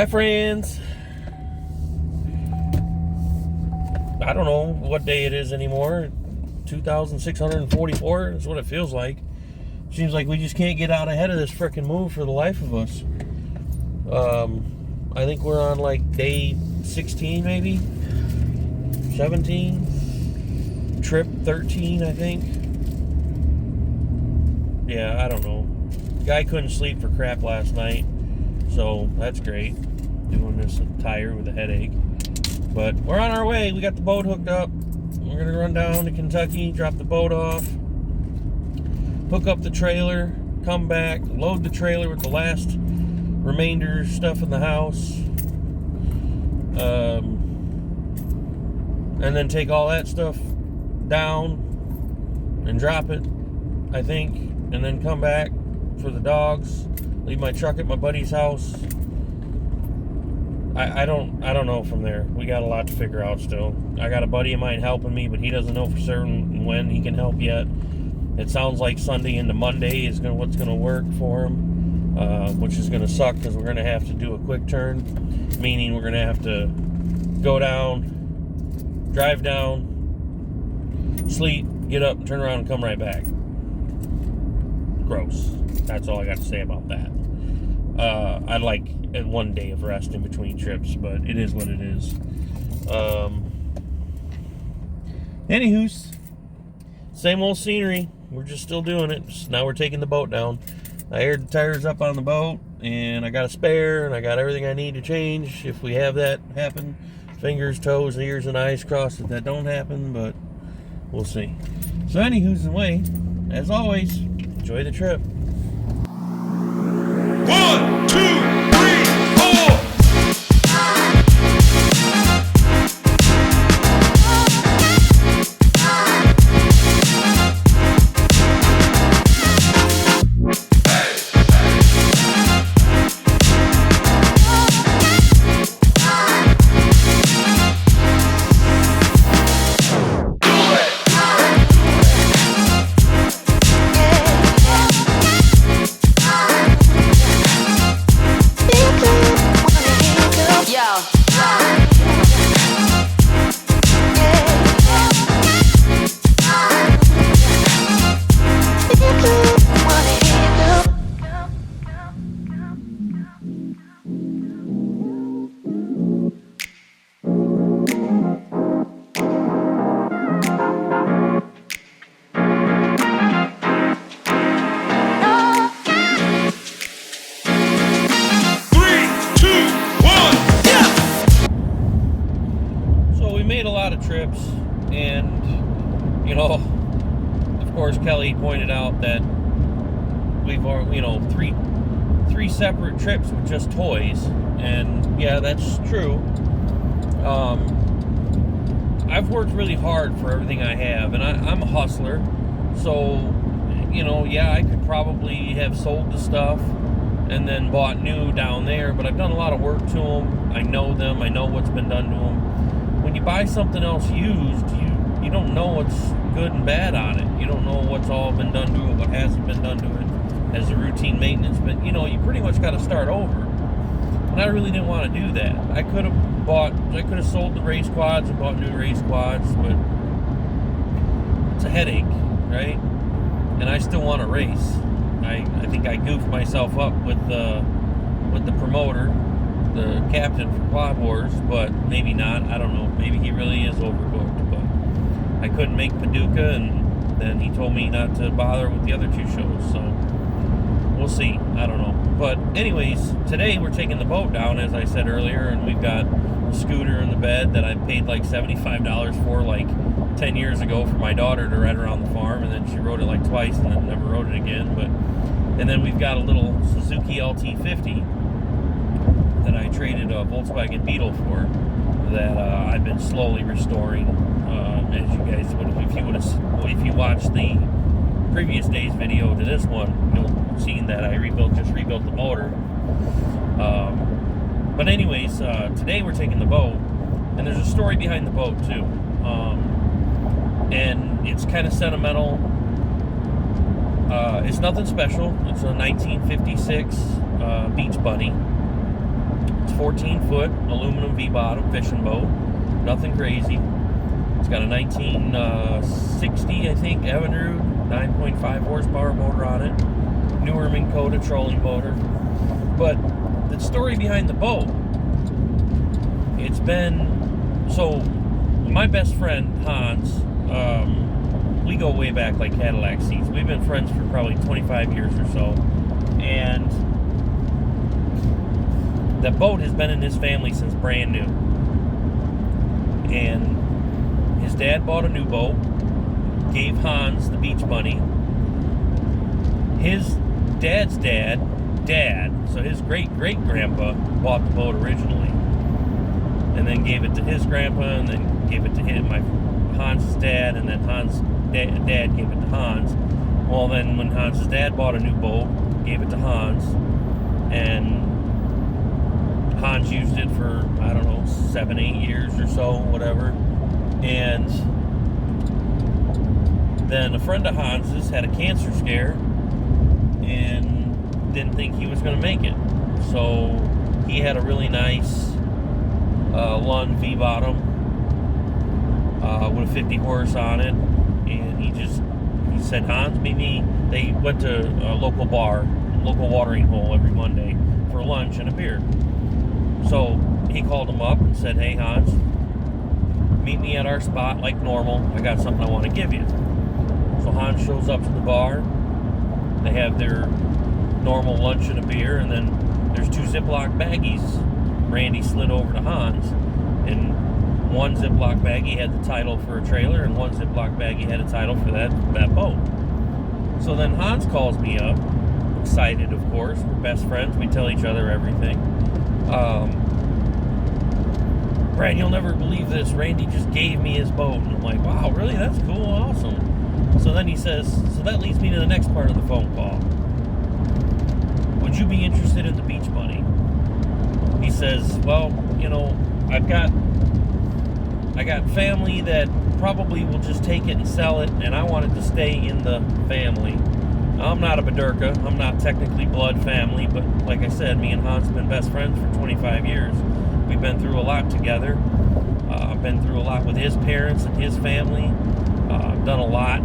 Hi, friends. I don't know what day it is anymore. 2,644 is what it feels like. Seems like we just can't get out ahead of this frickin' move for the life of us. I think we're on like day 16, maybe 17. Trip 13, I think. Yeah, I don't know. Guy couldn't sleep for crap last night, so that's great. Doing this tired with a headache. But we're on our way. We got the boat hooked up. We're going to run down to Kentucky, drop the boat off, hook up the trailer, come back, load the trailer with the last remainder stuff in the house, and then take all that stuff down and drop it, I think, and then come back for the dogs, leave my truck at my buddy's house. I don't know from there. We got a lot to figure out still. I got a buddy of mine helping me, but he doesn't know for certain when he can help yet. It sounds like Sunday into Monday is what's gonna work for him, which is gonna suck because we're gonna have to do a quick turn, meaning we're gonna have to go down, drive down, sleep, get up, turn around, and come right back. Gross. That's all I got to say about that. I'd like one day of rest in between trips, but it is what it is. Anywho's, same old scenery. We're just still doing it. Just now we're taking the boat down. I aired the tires up on the boat, and I got a spare, and I got everything I need to change if we have that happen. Fingers, toes, ears, and eyes crossed if that don't happen, but we'll see. So anywho's the way, as always, enjoy the trip. 1, 2, 3, 4. Trips, and of course Kelly pointed out that we've already, three separate trips with just toys, and yeah, that's true. I've worked really hard for everything I have, and I'm a hustler, so yeah, I could probably have sold the stuff and then bought new down there, but I've done a lot of work to them. I know them. I know what's been done to them. When you buy something else used, you don't know what's good and bad on it. You don't know what's all been done to it, what hasn't been done to it as a routine maintenance. But, you pretty much got to start over. And I really didn't want to do that. I could have sold the race quads and bought new race quads, but it's a headache, right? And I still want to race. I think I goofed myself up with the promoter, the captain for Quad Wars, but maybe not. I don't know. Maybe he really is overbooked, but I couldn't make Paducah, and then he told me not to bother with the other two shows, so we'll see. I don't know. But anyways, today we're taking the boat down, as I said earlier, and we've got a scooter in the bed that I paid like $75 for like 10 years ago for my daughter to ride around the farm, and then she rode it like twice and then never rode it again. And then we've got a little Suzuki LT50 that I traded a Volkswagen Beetle for, that I've been slowly restoring. As you guys would, if you watched the previous day's video to this one, you'll have seen that I just rebuilt the motor. But anyways, today we're taking the boat, and there's a story behind the boat too, and it's kind of sentimental. It's nothing special. It's a 1956 Beach Bunny. It's It's 14-foot aluminum V-bottom fishing boat. Nothing crazy. It's got a 1960, I think, Evinrude 9.5 horsepower motor on it. Newer Minn Kota trolling motor. But the story behind the boat, it's been... So, my best friend, Hans, we go way back like Cadillac seats. We've been friends for probably 25 years or so. And the boat has been in his family since brand new. And his dad bought a new boat, gave Hans the Beach Bunny. His dad's dad, so his great-great-grandpa bought the boat originally. And then gave it to his grandpa, and then gave it to Hans' dad, and then Hans' dad gave it to Hans. Well, then when Hans' dad bought a new boat, gave it to Hans, and Hans used it for, I don't know, 7-8 years or so, whatever. And then a friend of Hans's had a cancer scare and didn't think he was going to make it. So he had a really nice Lund V-bottom with a 50 horse on it. And he said, Hans, meet me. They went to a local watering hole every Monday for lunch and a beer. So he called him up and said, hey, Hans, meet me at our spot like normal. I got something I want to give you. So Hans shows up to the bar. They have their normal lunch and a beer, and then there's 2 Ziploc baggies Randy slid over to Hans. And one Ziploc baggie had the title for a trailer, and one Ziploc baggie had a title for that boat. So then Hans calls me up, excited, of course. We're best friends. We tell each other everything. Brad, you'll never believe this. Randy just gave me his boat. And I'm like, wow, really? That's cool. Awesome. So then he says, so that leads me to the next part of the phone call. Would you be interested in the Beach Bunny? He says, well, you know, I got family that probably will just take it and sell it, and I want it to stay in the family. I'm not a Bederka. I'm not technically blood family, but like I said, me and Hans have been best friends for 25 years. We've been through a lot together. I've been through a lot with his parents and his family. I've done a lot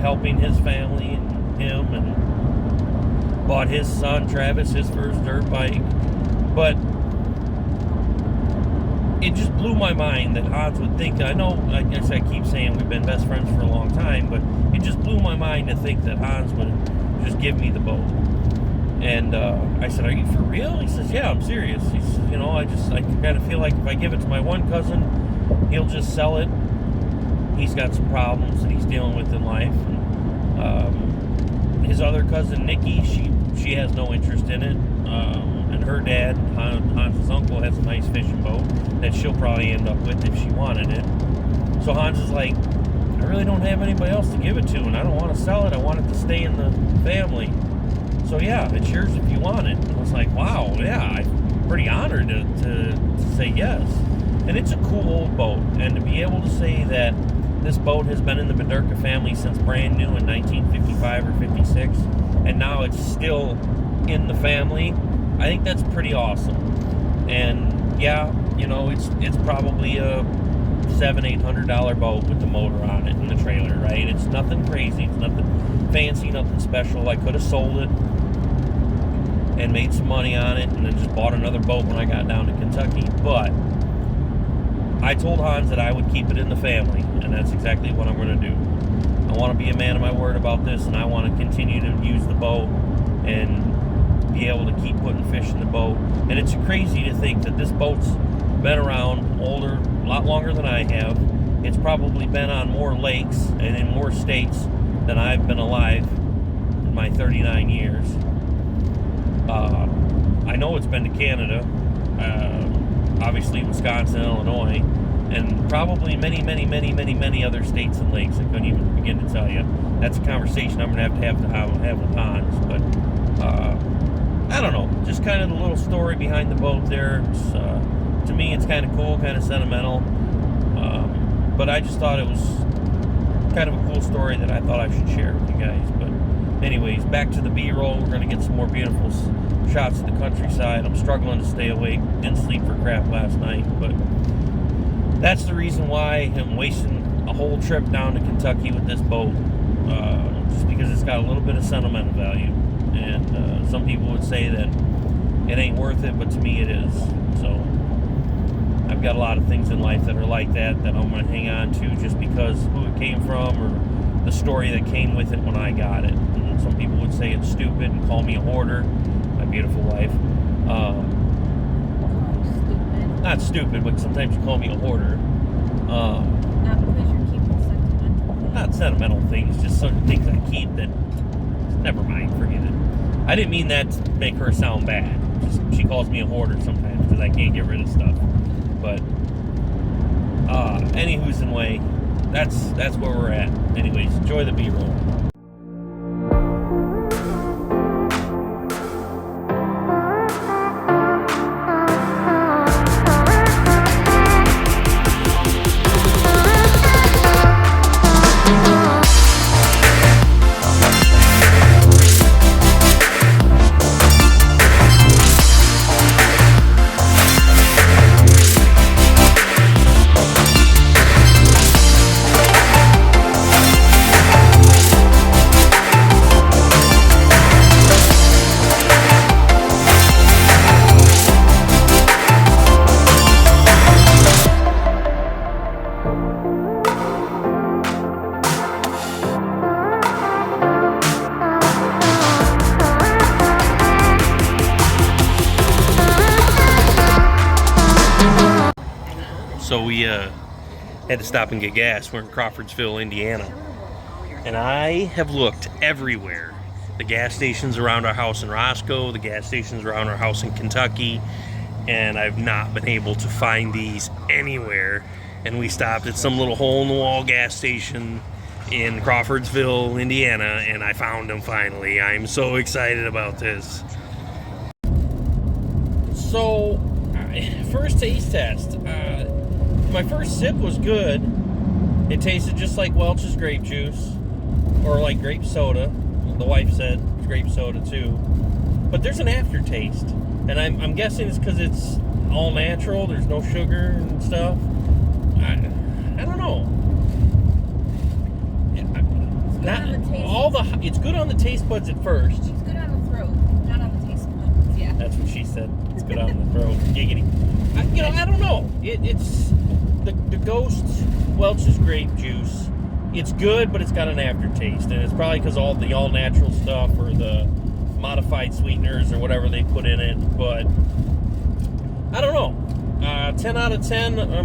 helping his family and him, and bought his son, Travis, his first dirt bike. But it just blew my mind that Hans would think, I know, I guess I keep saying we've been best friends for a long time, but it just blew my mind to think that Hans would just give me the boat. And I said, are you for real? He says, yeah, I'm serious. He says, you know, I kind of feel like if I give it to my one cousin, he'll just sell it. He's got some problems that he's dealing with in life. And, his other cousin, Nikki, she has no interest in it. And her dad, Hans' uncle, has a nice fishing boat that she'll probably end up with if she wanted it. So Hans is like, I really don't have anybody else to give it to, and I don't want to sell it. I want it to stay in the family. So yeah, it's yours if you want it. And I was like, wow, yeah, I'm pretty honored to say yes. And it's a cool old boat. And to be able to say that this boat has been in the Bederka family since brand new in 1955 or 56, and now it's still in the family, I think that's pretty awesome. And yeah, you know, it's probably a $700-800 boat with the motor on it and the trailer, right? It's nothing crazy, it's nothing fancy, nothing special. I could have sold it and made some money on it and then just bought another boat when I got down to Kentucky. But I told Hans that I would keep it in the family, and that's exactly what I'm going to do. I want to be a man of my word about this, and I want to continue to use the boat and be able to keep putting fish in the boat. And it's crazy to think that this boat's been around older, a lot longer than I have. It's probably been on more lakes and in more states than I've been alive in my 39 years. I know it's been to Canada, obviously Wisconsin, Illinois, and probably many other states and lakes. I couldn't even begin to tell you. That's a conversation I'm going to have with Hans. But I don't know, just kind of the little story behind the boat there. To me, it's kind of cool, kind of sentimental. But I just thought it was kind of a cool story that I thought I should share with you guys. But anyways, back to the B-roll. We're going to get some more beautiful shots of the countryside. I'm struggling to stay awake. Didn't sleep for crap last night, but that's the reason why I'm wasting a whole trip down to Kentucky with this boat. Just because it's got a little bit of sentimental value. And some people would say that it ain't worth it, but to me it is. So I've got a lot of things in life that are like that I'm going to hang on to just because who it came from or the story that came with it when I got it. And some people would say it's stupid and call me a hoarder, my beautiful wife. Not stupid, but sometimes you call me a hoarder. Not because you're keeping sentimental things. Not sentimental things, just certain things I keep that, never mind, forget it. I didn't mean that to make her sound bad. Just, she calls me a hoarder sometimes because I can't get rid of stuff. But, anywho's in way, that's where we're at. Anyways, enjoy the B-roll. So we had to stop and get gas. We're in Crawfordsville, Indiana. And I have looked everywhere. The gas stations around our house in Roscoe, the gas stations around our house in Kentucky, and I've not been able to find these anywhere. And we stopped at some little hole-in-the-wall gas station in Crawfordsville, Indiana, and I found them finally. I'm so excited about this. So, first taste test. My first sip was good. It tasted just like Welch's grape juice, or like grape soda. The wife said it's grape soda too. But there's an aftertaste, and I'm guessing it's because it's all natural. There's no sugar and stuff. I don't know. It's good on the taste buds at first. It's good on the throat, not on the taste buds. Yeah. That's what she said. It's good on the throat. Giggity. I don't know. It's the Ghost Welch's grape juice. It's good, but it's got an aftertaste, and it's probably because all the all natural stuff or the modified sweeteners or whatever they put in it. But I don't know. 10 out of 10, or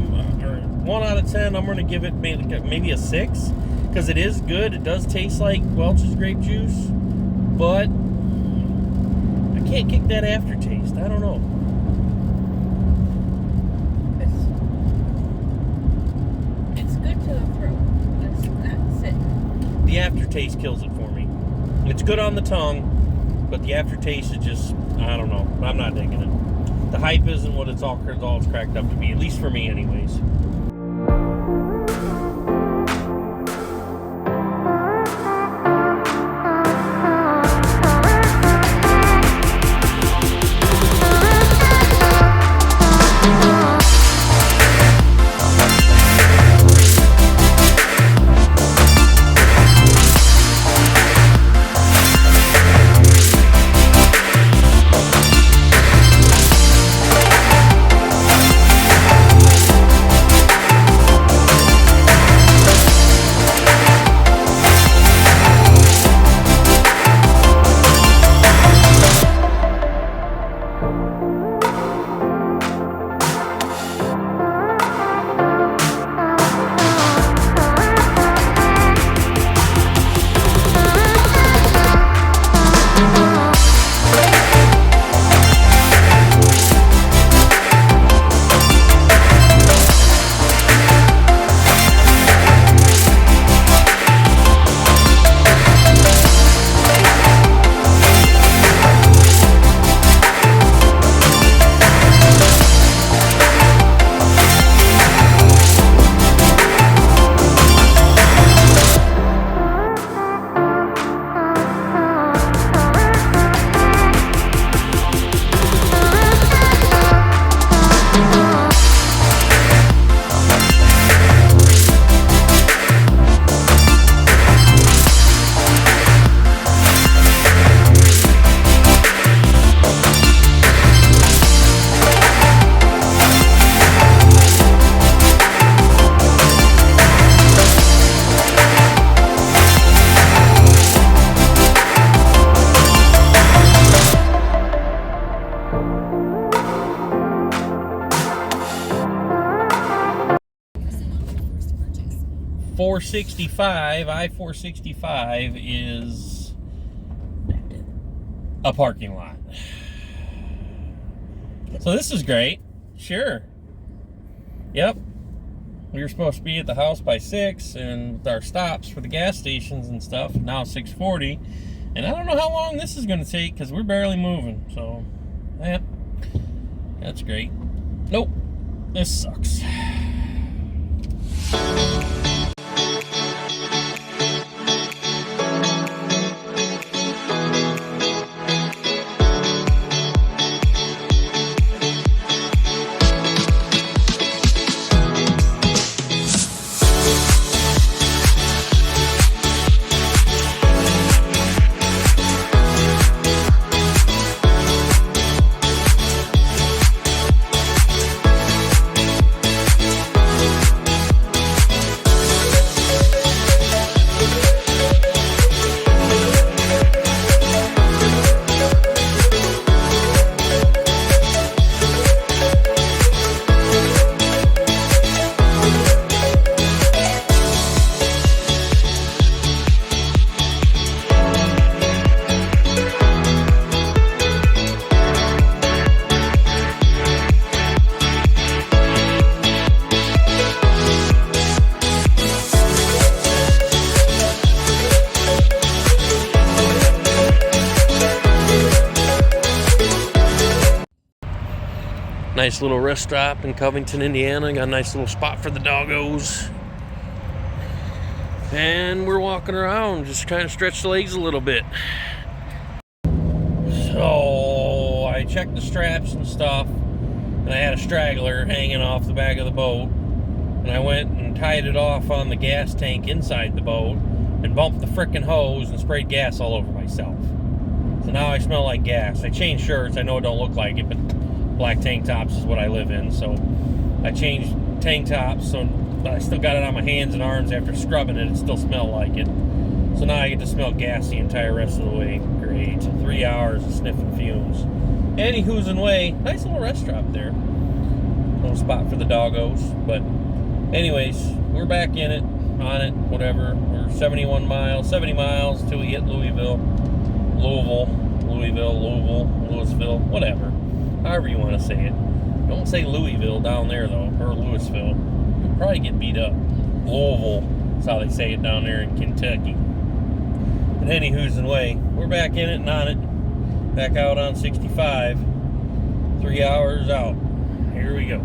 1 out of 10. I'm going to give it maybe a 6 because it is good. It does taste like Welch's grape juice, but I can't kick that aftertaste. I don't know. It's good to the throat. That's it. The aftertaste kills it for me. It's good on the tongue, but the aftertaste is just, I don't know. I'm not digging it. The hype isn't what it's all it's cracked up to be, at least for me anyways. 465, I-465 is a parking lot. So this is great. Sure. Yep. We were supposed to be at the house by 6, and with our stops for the gas stations and stuff, now 6:40. And I don't know how long this is going to take because we're barely moving. So, yeah, that's great. Nope. This sucks. Nice little rest stop in Covington, Indiana. Got a nice little spot for the doggos. And we're walking around, just trying to stretch the legs a little bit. So I checked the straps and stuff, and I had a straggler hanging off the back of the boat. And I went and tied it off on the gas tank inside the boat and bumped the frickin' hose and sprayed gas all over myself. So now I smell like gas. I changed shirts. I know it don't look like it, but black tank tops is what I live in. So I changed tank tops, so I still got it on my hands and arms after scrubbing it. It still smelled like it. So now I get to smell gas the entire rest of the way. Great. 3 hours of sniffing fumes. Anywho's and way, nice little rest stop there. Little spot for the doggos. But anyways, we're back in it, on it, whatever. We're 70 miles till we hit Louisville, Louisville, whatever. However you want to say it. Don't say Louisville down there, though, or Louisville. You'll probably get beat up. Louisville, that's how they say it down there in Kentucky. But anywho's and way, we're back in it and on it. Back out on 65. 3 hours out. Here we go.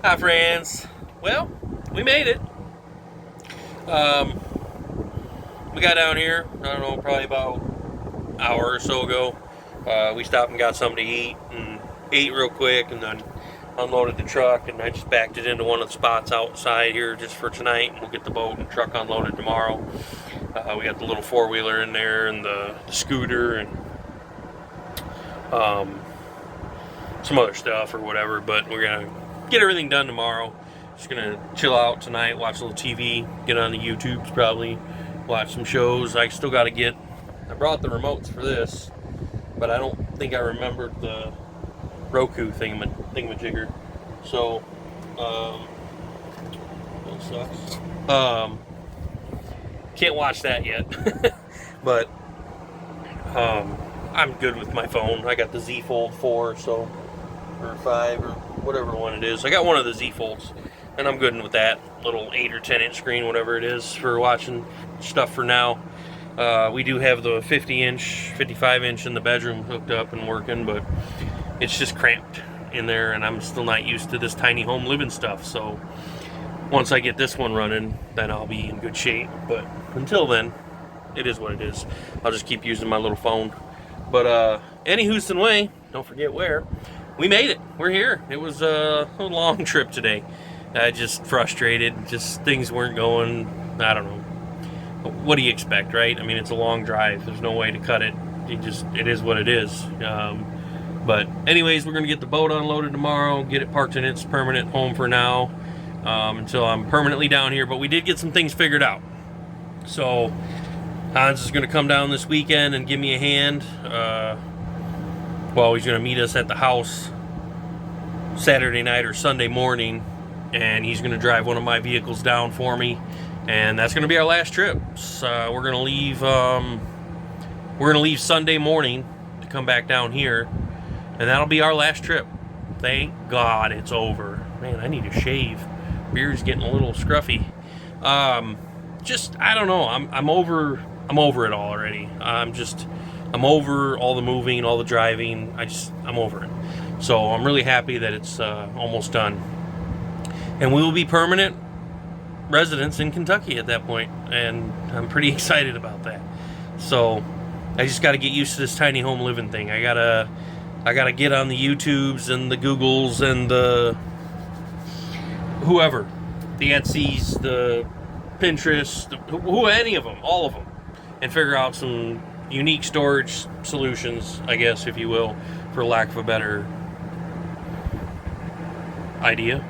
Hi friends. Well, we made it. We got down here, I don't know, probably about an hour or so ago. We stopped and got something to eat and ate real quick and then unloaded the truck, and I just backed it into one of the spots outside here just for tonight, and we'll get the boat and truck unloaded tomorrow. We got the little four-wheeler in there and the scooter and some other stuff or whatever, but we're gonna get everything done tomorrow. Just gonna chill out tonight, watch a little TV, get on the YouTubes probably, watch some shows. I still gotta get, I brought the remotes for this, but I don't think I remembered the Roku thingamajigger. So, that sucks. Can't watch that yet, but I'm good with my phone. I got the Z Fold 4, so, or 5, or whatever one it is. I got one of the Z Folds, and I'm good with that little 8 or 10 inch screen, whatever it is, for watching stuff for now. We do have the 50 inch, 55 inch in the bedroom hooked up and working, but it's just cramped in there, and I'm still not used to this tiny home living stuff. So once I get this one running, then I'll be in good shape. But until then, it is what it is. I'll just keep using my little phone. But any Houston way, don't forget where. We made it. We're here. It was a long trip today. Just frustrated. Just things weren't going. I don't know. What do you expect, right? I mean, it's a long drive. There's no way to cut it. It is what it is. But anyways, we're gonna get the boat unloaded tomorrow, get it parked in its permanent home for now, until I'm permanently down here. But we did get some things figured out. So Hans is gonna come down this weekend and give me a hand. Well, he's gonna meet us at the house Saturday night or Sunday morning, and he's gonna drive one of my vehicles down for me. And that's gonna be our last trip. So we're gonna leave Sunday morning to come back down here, and that'll be our last trip. Thank God it's over. Man, I need to shave. Beard's getting a little scruffy. Just, I don't know. I'm over it all already. I'm over all the moving, all the driving. I'm over it. So I'm really happy that it's almost done. And we will be permanent residents in Kentucky at that point, and I'm pretty excited about that. So I just got to get used to this tiny home living thing. I gotta get on the YouTubes and the Googles and the whoever, the Etsy's, the Pinterest, any of them, all of them, and figure out some unique storage solutions, I guess, if you will, for lack of a better idea.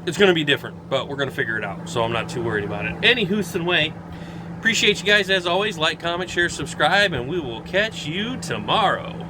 It's going to be different, but we're going to figure it out, so I'm not too worried about it. Any Houston way. Appreciate you guys as always. Like, comment, share, subscribe, and we will catch you tomorrow.